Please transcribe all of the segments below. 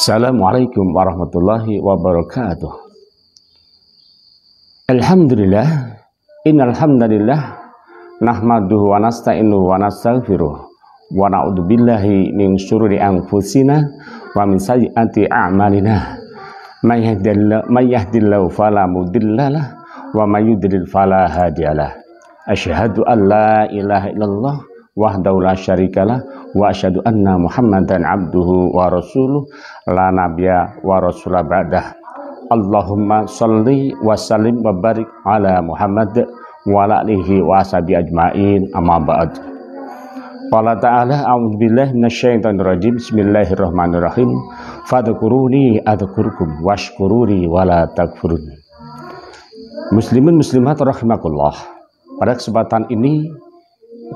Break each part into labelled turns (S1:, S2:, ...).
S1: Assalamualaikum warahmatullahi wabarakatuh. Alhamdulillah, innal hamdalillah nahmaduhu wa nasta'inuhu wa nastaghfiruh wa na'udzu billahi min syururi anfusina wa min sayyiati a'malina. May yahdihillahu fala mudhillalah wa may yudlil fala hadiyalah. Asyhadu an la ilaha illallah wahdahu la syarikalah wa asyhadu anna Muhammadan abduhu wa rasuluh la nabiyya wa rasulah ba'dah. Allahumma sholli wa sallim wa barik ala Muhammad wa ala alihi wa ashabi ajmain, amma ba'd. Qala ta'ala a'udzubillahi minasyaitonir rajim. Bismillahirrahmanirrahim. Fadhkuruni adzkurkum washkuruni wala takfurun. Muslimin muslimat rahimakumullah. Pada kesempatan ini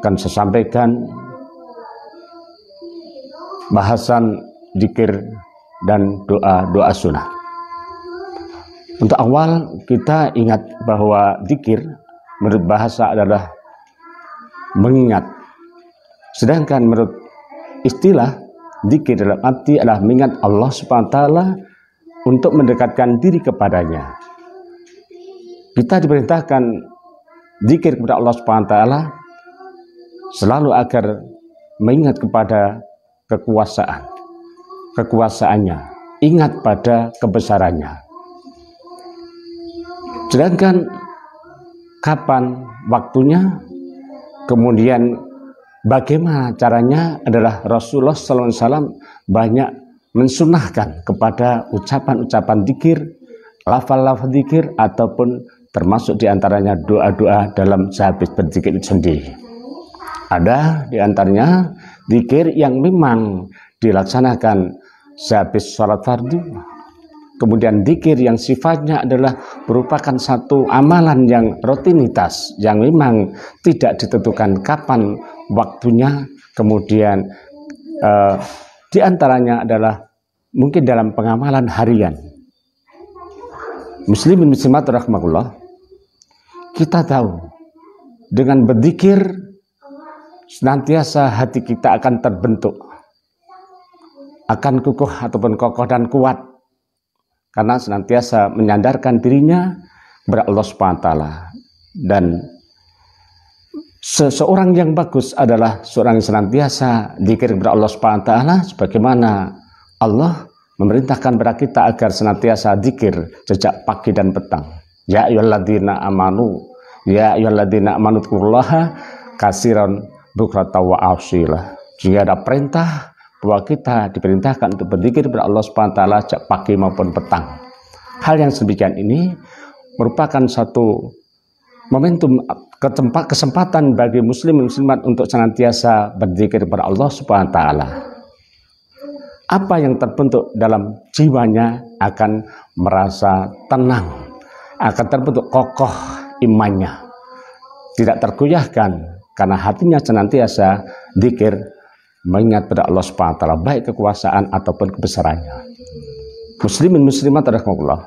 S1: akan saya sampaikan bahasan zikir dan doa sunnah. Untuk awal kita ingat bahwa zikir menurut bahasa adalah mengingat, sedangkan menurut istilah zikir dalam arti adalah mengingat Allah Subhanahu wa taala untuk mendekatkan diri kepadanya. Kita diperintahkan zikir kepada Allah Subhanahu wa taala selalu agar mengingat kepada kekuasaannya, ingat pada kebesarannya. Sedangkan kapan waktunya, kemudian bagaimana caranya adalah Rasulullah SAW banyak mensunahkan kepada ucapan-ucapan zikir, lafal-lafal zikir, ataupun termasuk diantaranya doa-doa dalam sehabis berzikir itu sendiri. Ada diantaranya zikir yang memang dilaksanakan sehabis sholat fardu, kemudian zikir yang sifatnya adalah merupakan satu amalan yang rutinitas, yang memang tidak ditentukan kapan waktunya, kemudian diantaranya adalah mungkin dalam pengamalan harian. Muslimin muslimat rahimakumullah, kita tahu dengan berzikir senantiasa hati kita akan terbentuk, akan kukuh ataupun kokoh dan kuat, karena senantiasa menyandarkan dirinya kepada Allah Subhanahu wa taala. Dan seseorang yang bagus adalah seorang yang senantiasa zikir kepada Allah Subhanahu wa taala, sebagaimana Allah memerintahkan kepada kita agar senantiasa zikir sejak pagi dan petang. Ya ayyuhalladzina amanu, ya ayyuhalladzina amanu dzkurullaha katsiran bukrata wa asila. Jika ada perintah bahwa kita diperintahkan untuk berzikir kepada Allah Subhanahu wa taala sejak pagi maupun petang. Hal yang sedemikian ini merupakan satu momentum, kesempatan bagi muslim muslimat untuk senantiasa berzikir kepada Allah Subhanahu wa taala. Apa yang terbentuk dalam jiwanya akan merasa tenang, akan terbentuk kokoh imannya, tidak tergoyahkan, karena hatinya senantiasa zikir, mengingat pada Allah Subhanahu wa taala, baik kekuasaan ataupun kebesarannya. Muslimin muslimat rahimakumullah.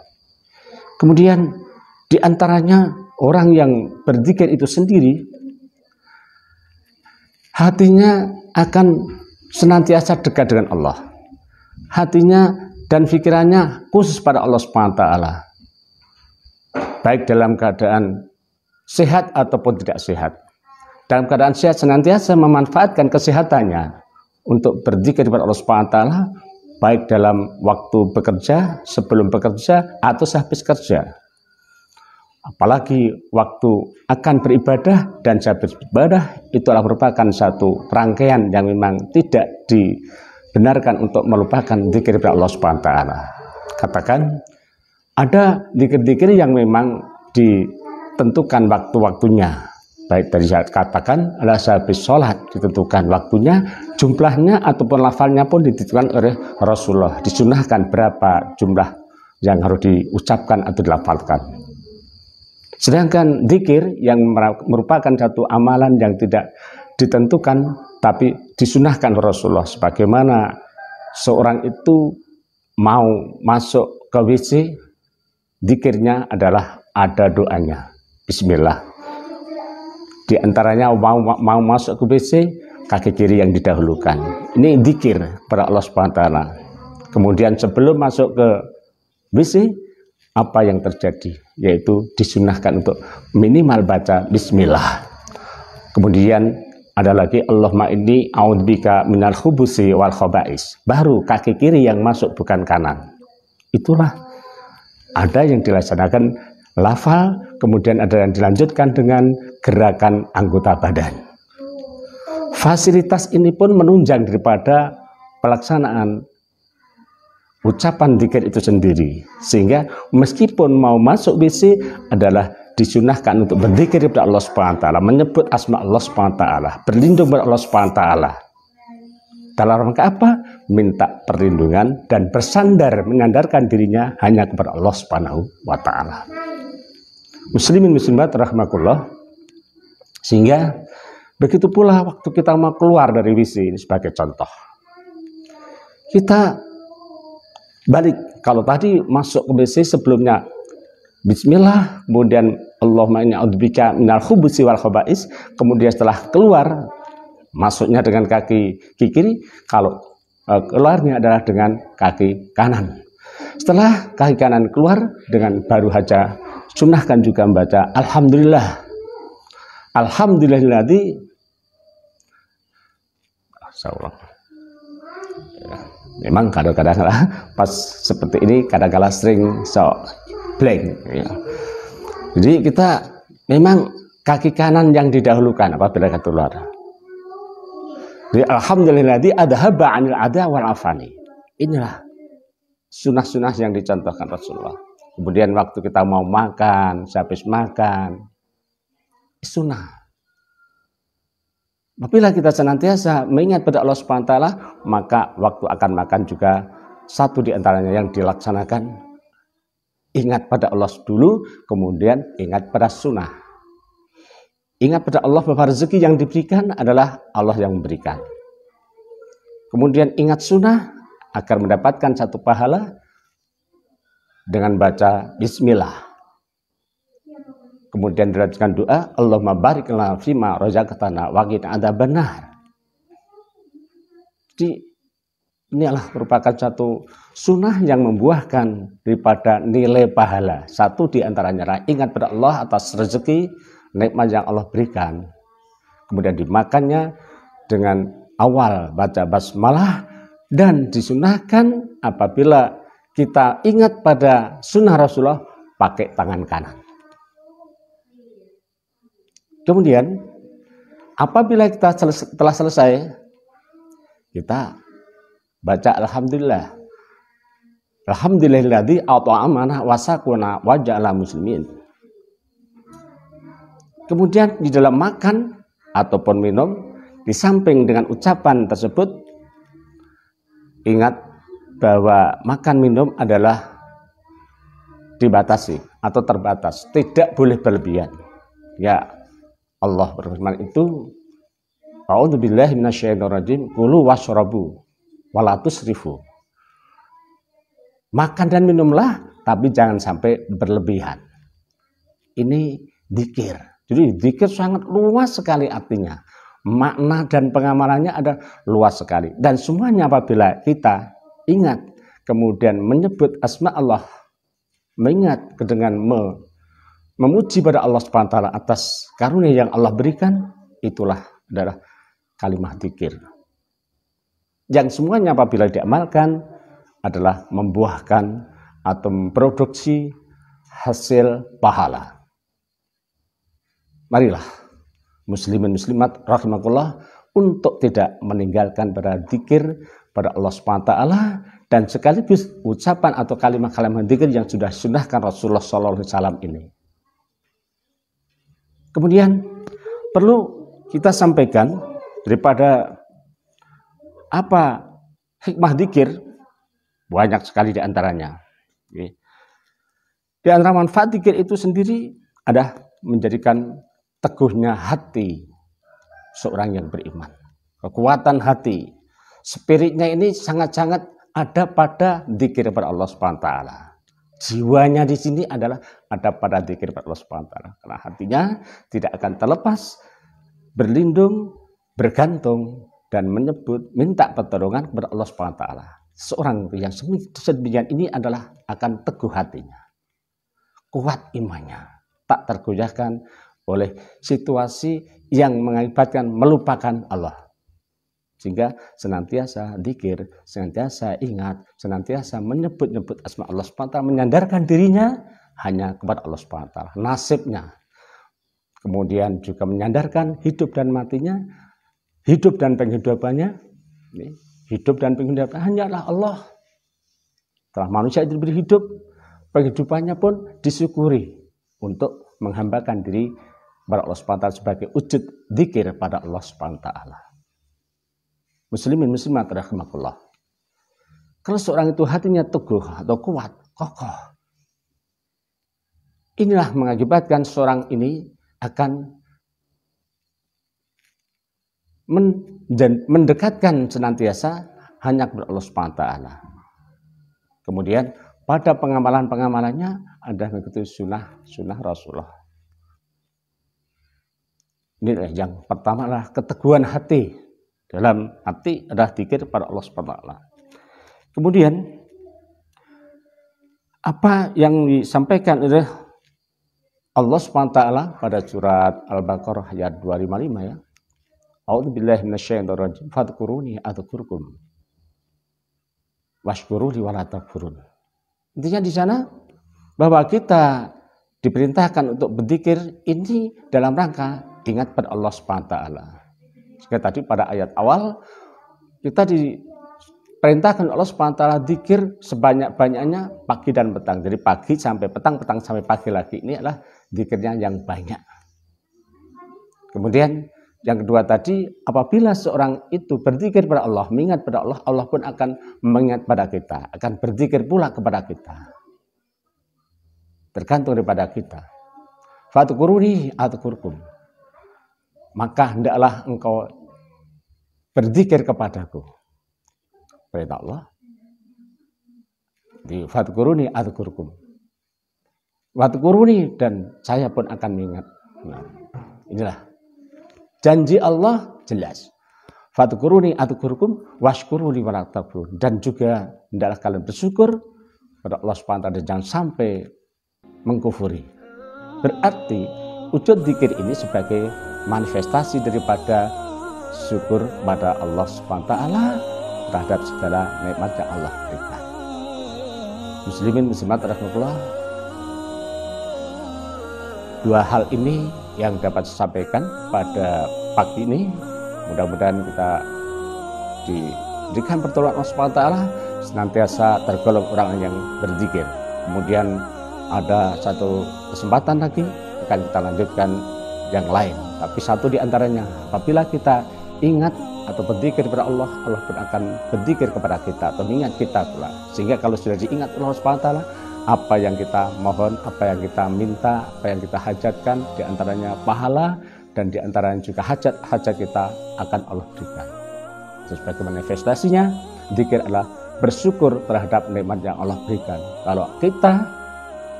S1: Kemudian diantaranya orang yang berzikir itu sendiri, hatinya akan senantiasa dekat dengan Allah. Hatinya dan pikirannya khusus pada Allah Subhanahu wa taala, baik dalam keadaan sehat ataupun tidak sehat. Dalam keadaan sehat senantiasa memanfaatkan kesehatannya untuk berzikir kepada Allah Subhanahu wa taala, baik dalam waktu bekerja, sebelum bekerja, atau sehabis kerja. Apalagi waktu akan beribadah dan sehabis beribadah, itu adalah merupakan satu rangkaian yang memang tidak dibenarkan untuk melupakan zikir kepada Allah Subhanahu wa taala. Katakan ada zikir-zikir yang memang ditentukan waktu-waktunya, baik dari saat katakan adalah sehabis sholat ditentukan waktunya, jumlahnya ataupun lafalnya pun ditentukan oleh Rasulullah. Disunahkan berapa jumlah yang harus diucapkan atau dilafalkan. Sedangkan zikir yang merupakan satu amalan yang tidak ditentukan tapi disunahkan Rasulullah, sebagaimana seorang itu mau masuk ke WC, zikirnya adalah ada doanya, Bismillah. Di antaranya mau masuk ke WC, kaki kiri yang didahulukan. Ini zikir pada Allah Subhanahu wa taala. Kemudian sebelum masuk ke WC, apa yang terjadi? Yaitu disunahkan untuk minimal baca bismillah. Kemudian ada lagi Allahumma inni a'udzubika minal khubusi wal khaba'is. Baru kaki kiri yang masuk, bukan kanan. Itulah ada yang dilaksanakan lafal, kemudian ada yang dilanjutkan dengan gerakan anggota badan. Fasilitas ini pun menunjang daripada pelaksanaan ucapan dzikir itu sendiri, sehingga meskipun mau masuk WC adalah disunahkan untuk berzikir kepada Allah Subhanahu wa taala, menyebut asma Allah Subhanahu wa taala, berlindung kepada Allah Subhanahu wa taala. Dalam rangka apa? Minta perlindungan dan menyandarkan dirinya hanya kepada Allah Subhanahu wa taala. Muslimin muslimat rahimakumullah. Sehingga begitu pula waktu kita mau keluar dari WC, ini sebagai contoh. Kita balik, kalau tadi masuk ke WC sebelumnya bismillah, kemudian Allahumma inni a'udzubika minal khubusi wal khaba'is, kemudian setelah keluar masuknya dengan kaki kiri, kalau keluarnya adalah dengan kaki kanan. Setelah kaki kanan keluar, dengan baru saja sunahkan juga membaca alhamdulillah. Alhamdulillahilladzi memang kadang-kadang pas seperti ini kadang-kadang sering blank ya. Jadi kita memang kaki kanan yang didahulukan apabila kita keluar. Jadi alhamdulillahilladzi adhaba 'anil adha wal afani. Inilah sunah-sunah yang dicontohkan Rasulullah. Kemudian waktu kita mau makan, sehabis makan, sunnah. Apabila kita senantiasa mengingat pada Allah Subhanahu wa taala, maka waktu akan makan juga satu di antaranya yang dilaksanakan, ingat pada Allah dulu, kemudian ingat pada sunnah. Ingat pada Allah bahwa rezeki yang diberikan adalah Allah yang memberikan. Kemudian ingat sunnah agar mendapatkan satu pahala dengan baca bismillah. Kemudian dilanjutkan doa, Allahumma barik lana fima razaqtana wa qina adzabannar. Jadi inilah merupakan satu sunnah yang membuahkan daripada nilai pahala. Satu di antaranya adalah ingat pada Allah atas rezeki nikmat yang Allah berikan. Kemudian dimakannya dengan awal baca basmalah, dan disunahkan apabila kita ingat pada sunnah Rasulullah pakai tangan kanan. Kemudian apabila kita telah selesai, kita baca alhamdulillah. Alhamdulillahilladzi at'amana wa saqana wa ja'ala muslimin. Kemudian di dalam makan ataupun minum, di samping dengan ucapan tersebut, ingat bahwa makan minum adalah dibatasi atau terbatas, tidak boleh berlebihan. Ya, Allah berfirman itu, a'udzubillahi minasyaitonirrajim, kulu washrabu wala tusrifu. Makan dan minumlah, tapi jangan sampai berlebihan. Ini dzikir. Jadi dzikir sangat luas sekali artinya. Makna dan pengamalannya ada luas sekali. Dan semuanya apabila kita ingat, kemudian menyebut asma Allah, mengingat dengan memuji pada Allah Subhanahu wa taala atas karunia yang Allah berikan, itulah adalah kalimat dzikir. Yang semuanya apabila diamalkan adalah membuahkan atau memproduksi hasil pahala. Marilah muslimin muslimat rahimakumullah untuk tidak meninggalkan pada dzikir pada Allah Subhanahu wa taala, dan sekaligus ucapan atau kalimat-kalimat dzikir yang sudah sunahkan Rasulullah sallallahu alaihi wasallam ini. Kemudian perlu kita sampaikan daripada apa hikmah dzikir, banyak sekali di antaranya. Di antara manfaat dzikir itu sendiri ada menjadikan teguhnya hati seorang yang beriman. Kekuatan hati, spiritnya ini sangat-sangat ada pada dzikir kepada Allah Subhanahu wa taala. Jiwanya di sini adalah ada pada dzikir kepada Allah Subhanahu wa taala. Karena hatinya tidak akan terlepas berlindung, bergantung dan menyebut minta pertolongan kepada Allah Subhanahu wa taala. seorang yang sedemikian ini adalah akan teguh hatinya, kuat imannya, tak tergoyahkan oleh situasi yang mengakibatkan melupakan Allah. Sehingga senantiasa dzikir, senantiasa ingat, senantiasa menyebut-nyebut asma Allah SWT, menyandarkan dirinya hanya kepada Allah SWT, nasibnya. Kemudian juga menyandarkan hidup dan matinya, hidup dan penghidupannya, hidup dan penghidupan hanyalah Allah. Setelah manusia itu diberi hidup, penghidupannya pun disyukuri untuk menghambakan diri kepada Allah SWT sebagai wujud dzikir pada Allah SWT. Muslimin muslimat rahimakumullah. Kalau seorang itu hatinya teguh atau kuat, kokoh, inilah mengakibatkan seorang ini akan mendekatkan senantiasa hanya kepada Allah SWT. Kemudian pada pengamalan-pengamalannya ada begitu sunnah Rasulullah. Ini yang pertama adalah keteguhan hati. Dalam hati adalah dzikir pada Allah SWT. Kemudian apa yang disampaikan oleh Allah SWT pada surat Al-Baqarah ayat 255 ya. A'udzubillahi minasyaitonir rajim. Fadhkuruni adzkurkum washkuruli wala takfurun. Intinya di sana bahwa kita diperintahkan untuk berzikir ini dalam rangka ingat pada Allah SWT. Sehingga tadi pada ayat awal kita diperintahkan Allah SWT dzikir sebanyak-banyaknya pagi dan petang. Jadi pagi sampai petang, petang sampai pagi lagi. Ini adalah dzikirnya yang banyak. Kemudian yang kedua tadi, apabila seorang itu berzikir pada Allah, mengingat pada Allah, Allah pun akan mengingat pada kita, akan berzikir pula kepada kita. Tergantung daripada kita. Fadhkuruni adzkurkum. Maka hendaklah engkau berzikir kepadaku. Perintah Allah. Di fadhkuruni adzkurkum. Wadhkuruni dan saya pun akan mengingat. Nah, inilah janji Allah jelas. Fadhkuruni adzkurkum washkuruli wala takfurun. Dan juga hendaklah kalian bersyukur pada Allah SWT dan jangan sampai mengkufuri. Berarti wujud dzikir ini sebagai manifestasi daripada syukur pada Allah SWT terhadap segala nikmat yang Allah berikan. Muslimin muslimat rahimakumullah, dua hal ini yang dapat saya sampaikan pada pagi ini. Mudah-mudahan kita diberikan pertolongan Allah SWT, senantiasa tergolong orang yang berzikir. Kemudian ada satu kesempatan lagi akan kita lanjutkan yang lain. Tapi satu di antaranya, apabila kita ingat atau berzikir kepada Allah, Allah pun akan berzikir kepada kita atau mengingat kita pula. Sehingga kalau sudah diingat Allah SWT, apa yang kita mohon, apa yang kita minta, apa yang kita hajatkan, di antaranya pahala dan di antaranya juga hajat-hajat kita akan Allah berikan. Sebagai manifestasinya, zikir adalah bersyukur terhadap nikmat yang Allah berikan. Kalau kita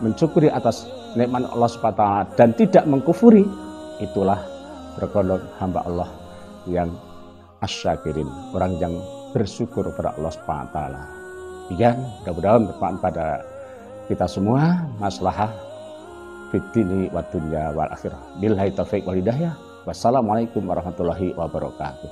S1: mensyukuri atas nikmat Allah SWT dan tidak mengkufuri, itulah tergolong hamba Allah yang asyakirin, orang yang bersyukur kepada Allah SWT. Ya, mudah-mudahan bermanfaat pada kita semua. Maslahah fid dini wad dunya wal akhirah. Billahi taufiq wal hidayah. Wassalamualaikum warahmatullahi wabarakatuh.